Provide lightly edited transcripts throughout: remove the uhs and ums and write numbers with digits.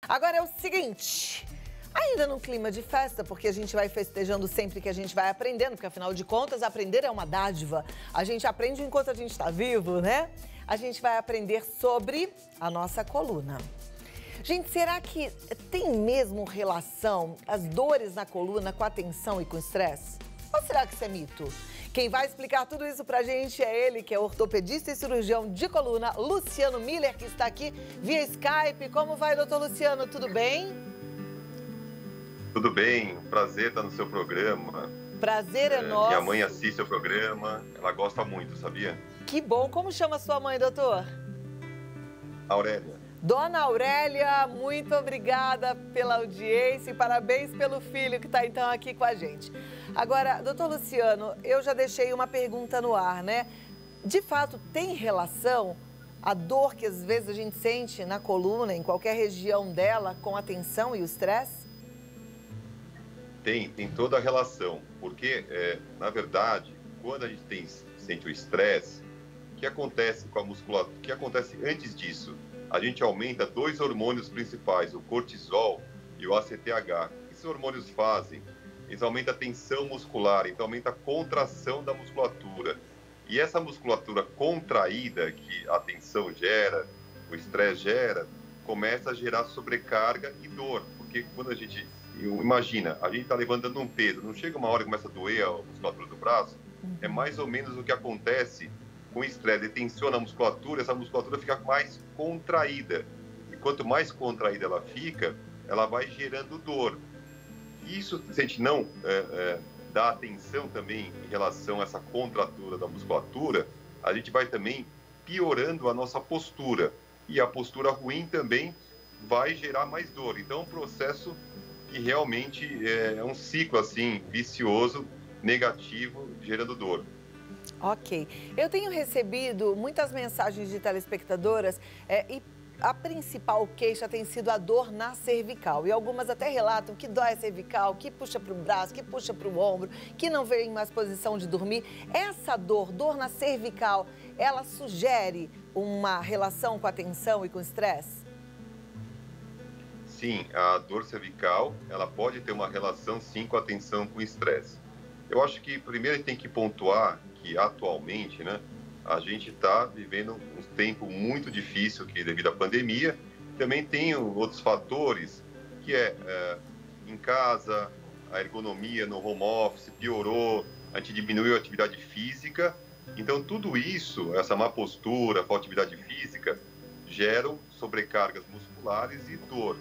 Agora é o seguinte, ainda num clima de festa, porque a gente vai festejando sempre que a gente vai aprendendo, porque afinal de contas, aprender é uma dádiva. A gente aprende enquanto a gente está vivo, né? A gente vai aprender sobre a nossa coluna. Gente, será que tem mesmo relação as dores na coluna com a tensão e com o estresse? Ou será que isso é mito? Quem vai explicar tudo isso pra gente é ele, que é ortopedista e cirurgião de coluna, Luciano Miller, que está aqui via Skype. Como vai, doutor Luciano? Tudo bem? Tudo bem, prazer estar no seu programa. Prazer é nosso. Minha mãe assiste o programa, ela gosta muito, sabia? Que bom. Como chama sua mãe, doutor? Aurélia. Dona Aurélia, muito obrigada pela audiência e parabéns pelo filho que está então aqui com a gente. Agora, doutor Luciano, eu já deixei uma pergunta no ar, né? De fato, tem relação a dor que às vezes a gente sente na coluna, em qualquer região dela, com a tensão e o estresse? Tem toda a relação, porque, na verdade, quando a gente sente o estresse, o que acontece com a musculatura? O que acontece antes disso? A gente aumenta dois hormônios principais, o cortisol e o ACTH. O que esses hormônios fazem? Eles aumentam a tensão muscular, então aumenta a contração da musculatura. E essa musculatura contraída que a tensão gera, o estresse gera, começa a gerar sobrecarga e dor. Porque quando a gente, imagina, a gente está levantando um peso, não chega uma hora e começa a doer a musculatura do braço? É mais ou menos o que acontece com o estresse. Ele tensiona a musculatura, essa musculatura fica mais contraída. E quanto mais contraída ela fica, ela vai gerando dor. Isso, se a gente não dá atenção também em relação a essa contratura da musculatura, a gente vai também piorando a nossa postura. E a postura ruim também vai gerar mais dor. Então, é um processo que realmente é um ciclo assim, vicioso, negativo, gerando dor. Ok. Eu tenho recebido muitas mensagens de telespectadoras e a principal queixa tem sido a dor na cervical. E algumas até relatam que dói a cervical, que puxa para o braço, que puxa para o ombro, que não vem mais posição de dormir. Essa dor na cervical, ela sugere uma relação com a tensão e com o estresse? Sim, a dor cervical, ela pode ter uma relação sim com a tensão e com o estresse. Eu acho que primeiro a gente tem que pontuar que atualmente, né, a gente está vivendo um tempo muito difícil que devido à pandemia. Também tem outros fatores que em casa, a ergonomia no home office piorou, a gente diminuiu a atividade física. Então tudo isso, essa má postura, falta de atividade física, geram sobrecargas musculares e dor.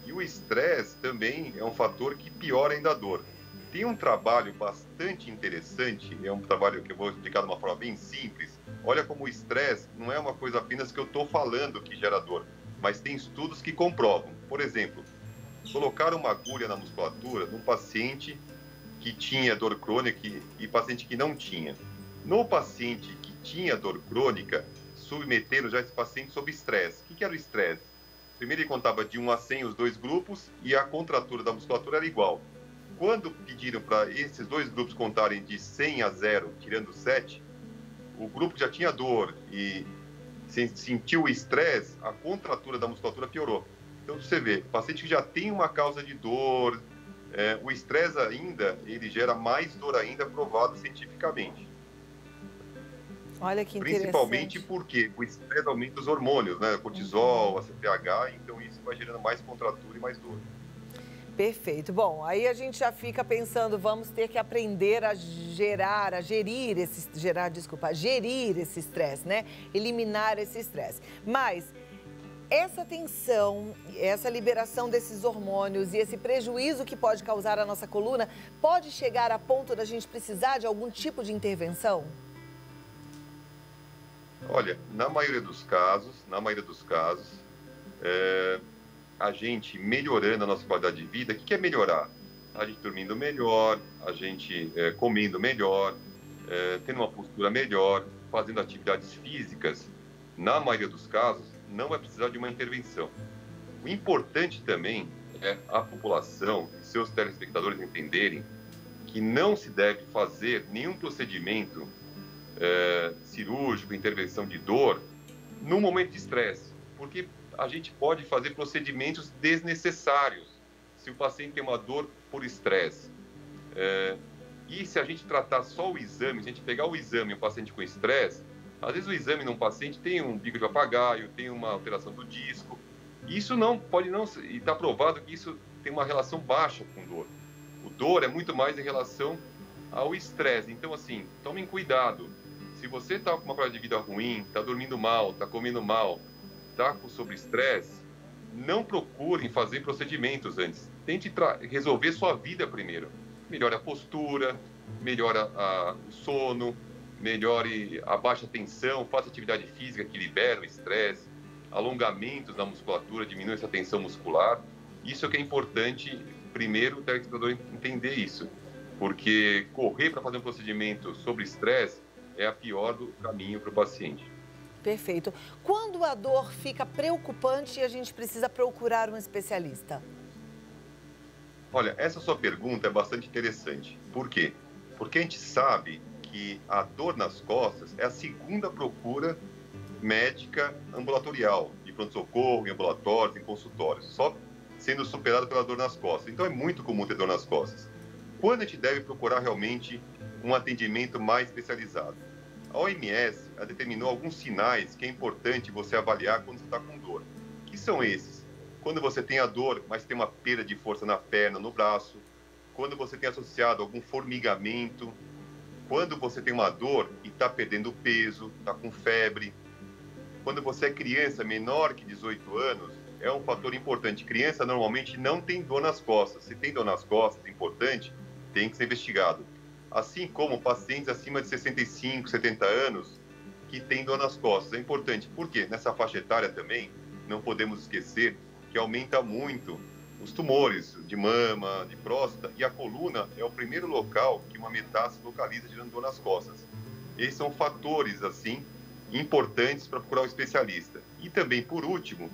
E o estresse também é um fator que piora ainda a dor. Tem um trabalho bastante interessante, é um trabalho que eu vou explicar de uma forma bem simples. Olha como o estresse não é uma coisa apenas que eu estou falando que gera dor, mas tem estudos que comprovam. Por exemplo, colocar uma agulha na musculatura num paciente que tinha dor crônica e paciente que não tinha. No paciente que tinha dor crônica, submeteram já esse paciente sob estresse. O que era o estresse? Primeiro ele contava de 1 a 100 os dois grupos e a contratura da musculatura era igual. Quando pediram para esses dois grupos contarem de 100 a 0, tirando 7, o grupo que já tinha dor e sentiu o estresse, a contratura da musculatura piorou. Então, você vê, o paciente que já tem uma causa de dor, o estresse ainda, ele gera mais dor ainda, provado cientificamente. Olha que interessante. Principalmente porque o estresse aumenta os hormônios, né? Cortisol, ACTH, então isso vai gerando mais contratura e mais dor. Perfeito. Bom, aí a gente já fica pensando, vamos ter que aprender a gerir esse estresse, né? Eliminar esse estresse. Mas essa tensão, essa liberação desses hormônios e esse prejuízo que pode causar à nossa coluna, pode chegar a ponto da gente precisar de algum tipo de intervenção? Olha, na maioria dos casos, a gente melhorando a nossa qualidade de vida, o que é melhorar? A gente dormindo melhor, a gente comendo melhor, tendo uma postura melhor, fazendo atividades físicas, na maioria dos casos, não vai precisar de uma intervenção. O importante também é a população e seus telespectadores entenderem que não se deve fazer nenhum procedimento cirúrgico, intervenção de dor, no momento de estresse, porque a gente pode fazer procedimentos desnecessários se o paciente tem uma dor por estresse. E se a gente tratar só o exame, se a gente pegar o exame e o paciente com estresse, às vezes o exame num paciente tem um bico de papagaio, tem uma alteração do disco. Isso não pode não, e está provado que isso tem uma relação baixa com dor. O dor é muito mais em relação ao estresse. Então, assim, tomem cuidado. Se você está com uma qualidade de vida ruim, está dormindo mal, está comendo mal, está com sobreestresse, não procurem fazer procedimentos antes. Tente resolver sua vida primeiro. Melhore a postura, melhore o sono, melhore a baixa tensão, faça atividade física que libera o estresse, alongamentos na musculatura, diminui essa tensão muscular. Isso é que é importante, primeiro, o telespectador entender isso, porque correr para fazer um procedimento sobre estresse é a pior do caminho para o paciente. Perfeito. Quando a dor fica preocupante e a gente precisa procurar um especialista? Olha, essa sua pergunta é bastante interessante. Por quê? Porque a gente sabe que a dor nas costas é a segunda procura médica ambulatorial, de pronto-socorro, em ambulatórios, em consultórios, só sendo superada pela dor nas costas. Então é muito comum ter dor nas costas. Quando a gente deve procurar realmente um atendimento mais especializado? A OMS determinou alguns sinais que é importante você avaliar quando você está com dor. Que são esses? Quando você tem a dor, mas tem uma perda de força na perna, no braço. Quando você tem associado algum formigamento. Quando você tem uma dor e está perdendo peso, está com febre. Quando você é criança menor que 18 anos, é um fator importante. Criança normalmente não tem dor nas costas. Se tem dor nas costas, importante, tem que ser investigado. Assim como pacientes acima de 65, 70 anos que têm dor nas costas. É importante, porque nessa faixa etária também, não podemos esquecer que aumenta muito os tumores de mama, de próstata, e a coluna é o primeiro local que uma metástase localiza gerando dor nas costas. Esses são fatores, assim, importantes para procurar um especialista. E também, por último,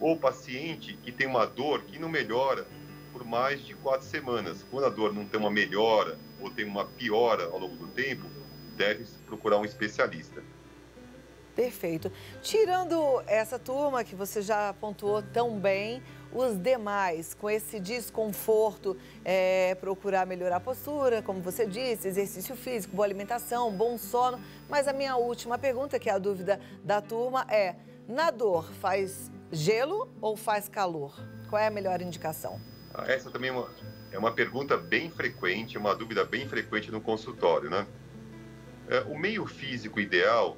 o paciente que tem uma dor que não melhora por mais de 4 semanas. Quando a dor não tem uma melhora ou tem uma piora ao longo do tempo, deve procurar um especialista. Perfeito. Tirando essa turma que você já pontuou tão bem, os demais, com esse desconforto, procurar melhorar a postura, como você disse, exercício físico, boa alimentação, bom sono. Mas a minha última pergunta, que é a dúvida da turma, é: na dor, faz gelo ou faz calor? Qual é a melhor indicação? Essa também é uma pergunta bem frequente, uma dúvida bem frequente no consultório, né? O meio físico ideal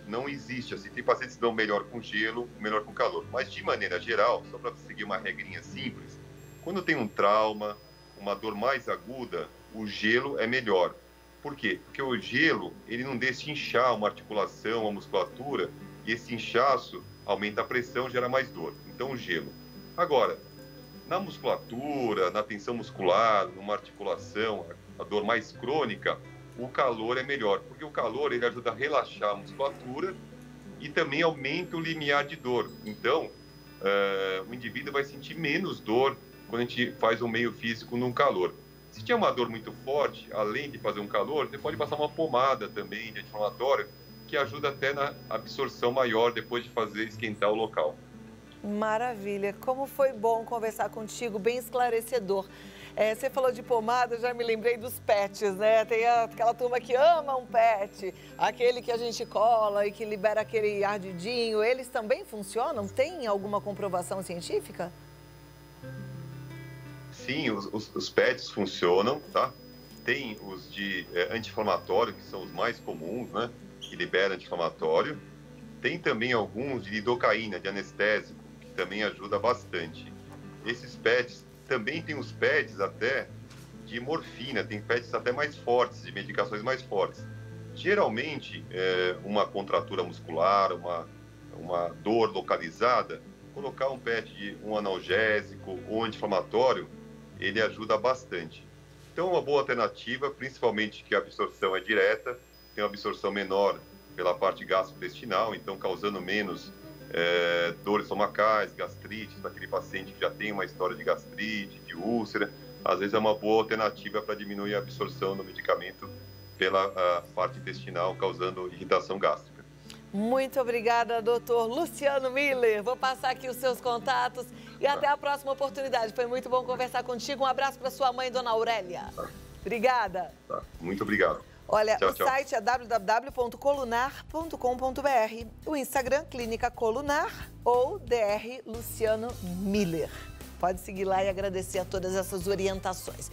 não existe, assim, tem pacientes que dão melhor com gelo, melhor com calor, mas de maneira geral, só para seguir uma regrinha simples, quando tem um trauma, uma dor mais aguda, o gelo é melhor. Por quê? Porque o gelo, ele não deixa inchar uma articulação, uma musculatura, e esse inchaço aumenta a pressão, gera mais dor. Então, o gelo. Agora, na musculatura, na tensão muscular, numa articulação, a dor mais crônica, o calor é melhor, porque o calor ele ajuda a relaxar a musculatura e também aumenta o limiar de dor. Então, o indivíduo vai sentir menos dor quando a gente faz um meio físico no calor. Se tiver uma dor muito forte, além de fazer um calor, você pode passar uma pomada também de anti-inflamatório, que ajuda até na absorção maior depois de fazer esquentar o local. Maravilha, como foi bom conversar contigo, bem esclarecedor. Você falou de pomada, já me lembrei dos pets, né? Tem aquela turma que ama um pet, aquele que a gente cola e que libera aquele ardidinho. Eles também funcionam? Tem alguma comprovação científica? Sim, os pets funcionam, tá? Tem os de anti-inflamatório, que são os mais comuns, né? Que liberam anti-inflamatório. Tem também alguns de lidocaína, de anestésico, que também ajuda bastante. Esses pets, também tem os pets até de morfina, tem pets até mais fortes, de medicações mais fortes. Geralmente, uma contratura muscular, uma dor localizada, colocar um pet de um analgésico ou anti-inflamatório, ele ajuda bastante. Então, uma boa alternativa, principalmente que a absorção é direta, tem uma absorção menor pela parte gastrointestinal, então causando menos dores estomacais, gastrite, para aquele paciente que já tem uma história de gastrite, de úlcera. Às vezes é uma boa alternativa para diminuir a absorção do medicamento pela parte intestinal, causando irritação gástrica. Muito obrigada, doutor Luciano Miller. Vou passar aqui os seus contatos e até a próxima oportunidade. Foi muito bom conversar contigo. Um abraço para sua mãe, dona Aurélia. Obrigada. Muito obrigado. Olha, o site é www.colunar.com.br. O Instagram, Clínica Colunar ou Dr. Luciano Miller. Pode seguir lá e agradecer a todas essas orientações.